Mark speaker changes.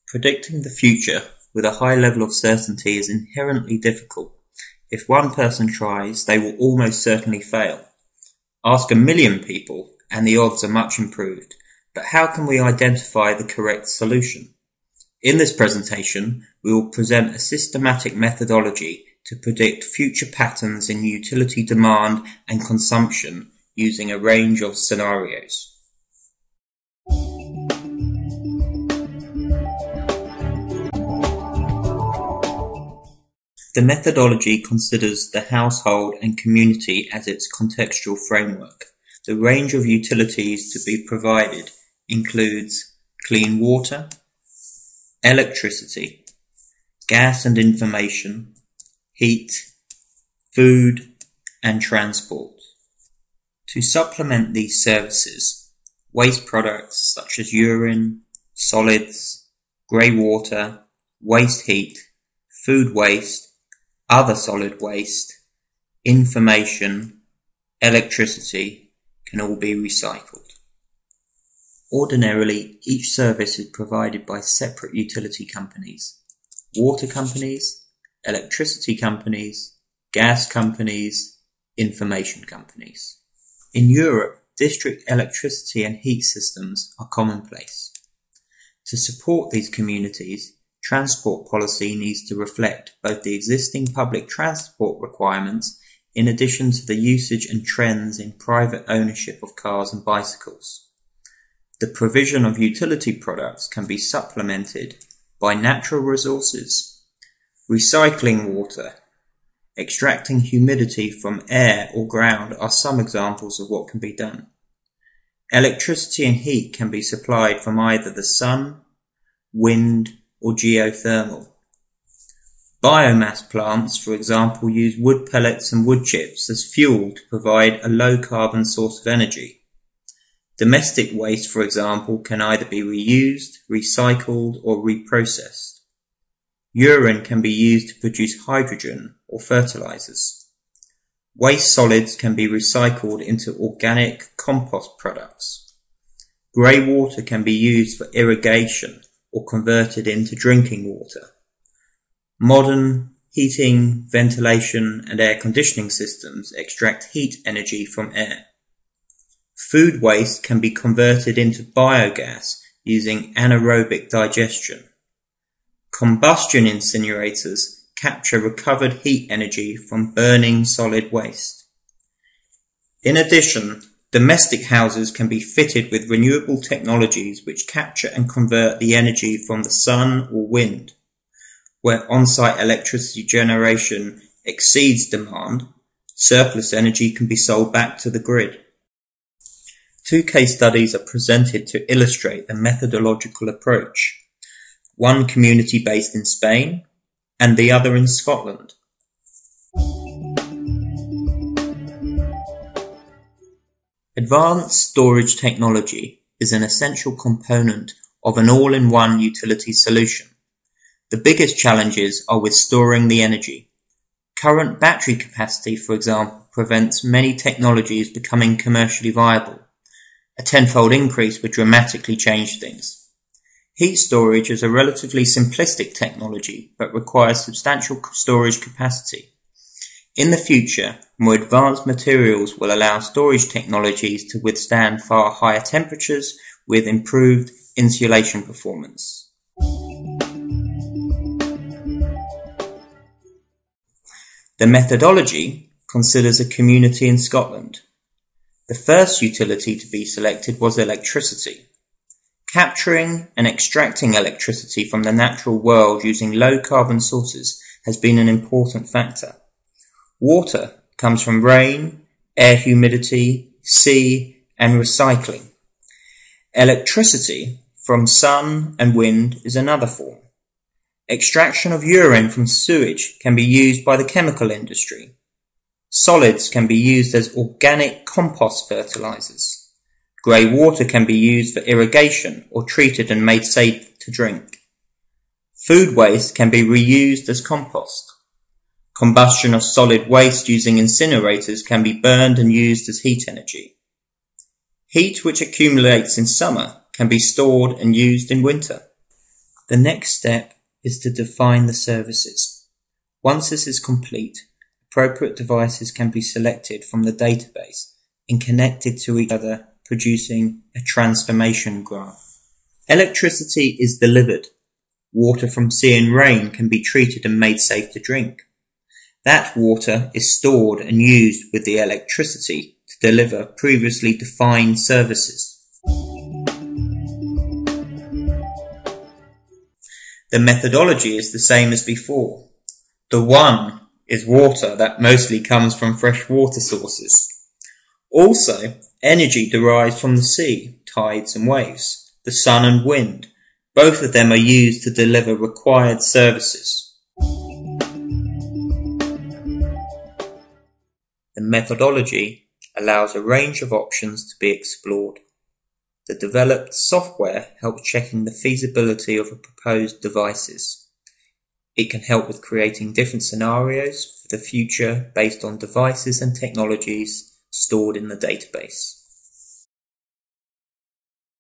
Speaker 1: Predicting the future with a high level of certainty is inherently difficult. If one person tries, they will almost certainly fail. Ask 1 million people and the odds are much improved. But how can we identify the correct solution? In this presentation, we will present a systematic methodology to predict future patterns in utility demand and consumption using a range of scenarios. The methodology considers the household and community as its contextual framework. The range of utilities to be provided includes clean water, electricity, gas and information, heat, food, and transport. To supplement these services, waste products such as urine, solids, grey water, waste heat, food waste, other solid waste, information, electricity can all be recycled. Ordinarily, each service is provided by separate utility companies: water companies, electricity companies, gas companies, information companies. In Europe, district electricity and heat systems are commonplace. To support these communities, transport policy needs to reflect both the existing public transport requirements in addition to the usage and trends in private ownership of cars and bicycles. The provision of utility products can be supplemented by natural resources, recycling water, extracting humidity from air or ground are some examples of what can be done. Electricity and heat can be supplied from either the sun, wind, or geothermal. Biomass plants, for example, use wood pellets and wood chips as fuel to provide a low-carbon source of energy. Domestic waste, for example, can either be reused, recycled, or reprocessed. Urine can be used to produce hydrogen or fertilizers. Waste solids can be recycled into organic compost products. Grey water can be used for irrigation or converted into drinking water. Modern heating, ventilation, and air conditioning systems extract heat energy from air. Food waste can be converted into biogas using anaerobic digestion. Combustion incinerators capture recovered heat energy from burning solid waste. In addition, domestic houses can be fitted with renewable technologies which capture and convert the energy from the sun or wind. Where on-site electricity generation exceeds demand, surplus energy can be sold back to the grid. 2 case studies are presented to illustrate the methodological approach, one community based in Spain and the other in Scotland. Advanced storage technology is an essential component of an all-in-one utility solution. The biggest challenges are with storing the energy. Current battery capacity, for example, prevents many technologies becoming commercially viable. A 10-fold increase would dramatically change things. Heat storage is a relatively simplistic technology, but requires substantial storage capacity. In the future, more advanced materials will allow storage technologies to withstand far higher temperatures with improved insulation performance. The methodology considers a community in Scotland. The first utility to be selected was electricity. Capturing and extracting electricity from the natural world using low-carbon sources has been an important factor. Water comes from rain, air humidity, sea, and recycling. Electricity from sun and wind is another form. Extraction of urine from sewage can be used by the chemical industry. Solids can be used as organic compost fertilizers. Grey water can be used for irrigation or treated and made safe to drink. Food waste can be reused as compost. Combustion of solid waste using incinerators can be burned and used as heat energy. Heat which accumulates in summer can be stored and used in winter. The next step is to define the services. Once this is complete, appropriate devices can be selected from the database and connected to each other, producing a transformation graph. Electricity is delivered. Water from sea and rain can be treated and made safe to drink. That water is stored and used with the electricity to deliver previously defined services. The methodology is the same as before. The one is water that mostly comes from fresh water sources. Also, energy derives from the sea, tides and waves, the sun and wind. Both of them are used to deliver required services. The methodology allows a range of options to be explored. The developed software helps checking the feasibility of proposed devices. It can help with creating different scenarios for the future based on devices and technologies stored in the database.